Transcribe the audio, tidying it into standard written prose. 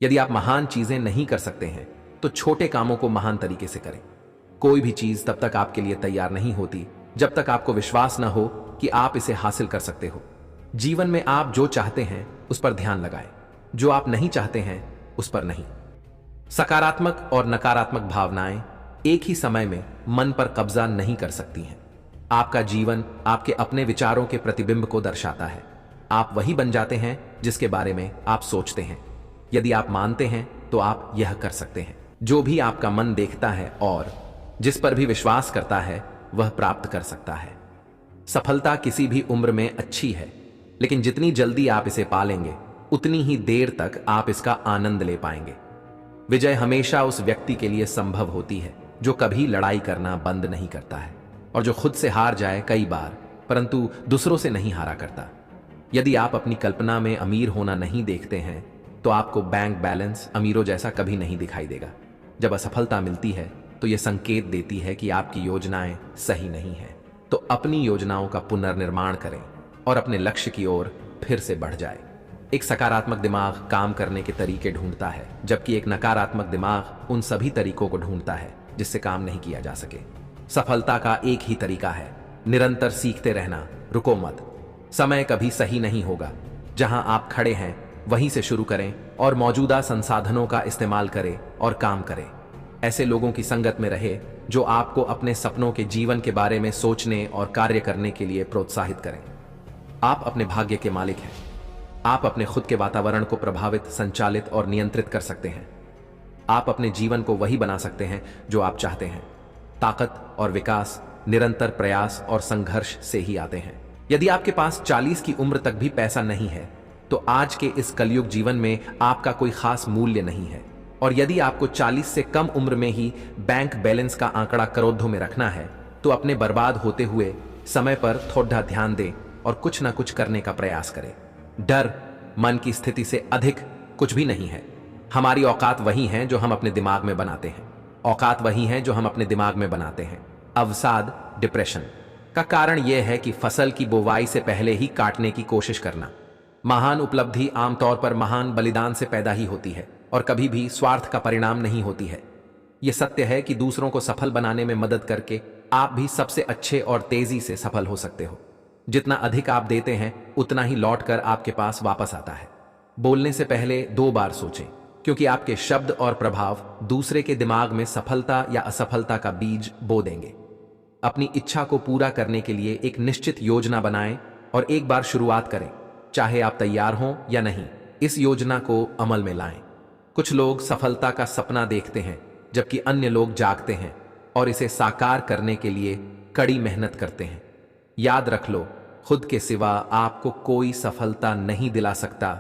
यदि आप महान चीजें नहीं कर सकते हैं तो छोटे कामों को महान तरीके से करें। कोई भी चीज तब तक आपके लिए तैयार नहीं होती जब तक आपको विश्वास न हो कि आप इसे हासिल कर सकते हो। जीवन में आप जो चाहते हैं उस पर ध्यान लगाएं, जो आप नहीं चाहते हैं उस पर नहीं। सकारात्मक और नकारात्मक भावनाएं एक ही समय में मन पर कब्जा नहीं कर सकती हैं। आपका जीवन आपके अपने विचारों के प्रतिबिंब को दर्शाता है। आप वही बन जाते हैं जिसके बारे में आप सोचते हैं। यदि आप मानते हैं तो आप यह कर सकते हैं। जो भी आपका मन देखता है और जिस पर भी विश्वास करता है वह प्राप्त कर सकता है। सफलता किसी भी उम्र में अच्छी है, लेकिन जितनी जल्दी आप इसे पालेंगे उतनी ही देर तक आप इसका आनंद ले पाएंगे। विजय हमेशा उस व्यक्ति के लिए संभव होती है जो कभी लड़ाई करना बंद नहीं करता है और जो खुद से हार जाए कई बार परंतु दूसरों से नहीं हारा करता। यदि आप अपनी कल्पना में अमीर होना नहीं देखते हैं तो आपको बैंक बैलेंस अमीरों जैसा कभी नहीं दिखाई देगा। जब असफलता मिलती है तो यह संकेत देती है कि आपकी योजनाएं सही नहीं हैं। तो अपनी योजनाओं का पुनर्निर्माण करें और अपने लक्ष्य की ओर फिर से बढ़ जाए। एक सकारात्मक दिमाग काम करने के तरीके ढूंढता है, जबकि एक नकारात्मक दिमाग उन सभी तरीकों को ढूंढता है जिससे काम नहीं किया जा सके। सफलता का एक ही तरीका है, निरंतर सीखते रहना, रुको मत। समय कभी सही नहीं होगा। जहां आप खड़े हैं वहीं से शुरू करें और मौजूदा संसाधनों का इस्तेमाल करें और काम करें। ऐसे लोगों की संगत में रहे जो आपको अपने सपनों के जीवन के बारे में सोचने और कार्य करने के लिए प्रोत्साहित करें। आप अपने भाग्य के मालिक हैं। आप अपने खुद के वातावरण को प्रभावित, संचालित और नियंत्रित कर सकते हैं। आप अपने जीवन को वही बना सकते हैं जो आप चाहते हैं। ताकत और विकास निरंतर प्रयास और संघर्ष से ही आते हैं। यदि आपके पास 40 की उम्र तक भी पैसा नहीं है तो आज के इस कलयुग जीवन में आपका कोई खास मूल्य नहीं है। और यदि आपको 40 से कम उम्र में ही बैंक बैलेंस का आंकड़ा करोड़ों में रखना है तो अपने बर्बाद होते हुए समय पर थोड़ा ध्यान दें और कुछ ना कुछ करने का प्रयास करें। डर मन की स्थिति से अधिक कुछ भी नहीं है। हमारी औकात वही है जो हम अपने दिमाग में बनाते हैं। औकात वही है जो हम अपने दिमाग में बनाते हैं। अवसाद, डिप्रेशन का कारण यह है कि फसल की बुवाई से पहले ही काटने की कोशिश करना। महान उपलब्धि आमतौर पर महान बलिदान से पैदा ही होती है और कभी भी स्वार्थ का परिणाम नहीं होती है। यह सत्य है कि दूसरों को सफल बनाने में मदद करके आप भी सबसे अच्छे और तेजी से सफल हो सकते हो। जितना अधिक आप देते हैं उतना ही लौटकर आपके पास वापस आता है। बोलने से पहले 2 बार सोचें, क्योंकि आपके शब्द और प्रभाव दूसरे के दिमाग में सफलता या असफलता का बीज बो देंगे। अपनी इच्छा को पूरा करने के लिए एक निश्चित योजना बनाएं और एक बार शुरुआत करें, चाहे आप तैयार हों या नहीं। इस योजना को अमल में लाएं। कुछ लोग सफलता का सपना देखते हैं जबकि अन्य लोग जागते हैं और इसे साकार करने के लिए कड़ी मेहनत करते हैं। याद रख लो, खुद के सिवा आपको कोई सफलता नहीं दिला सकता।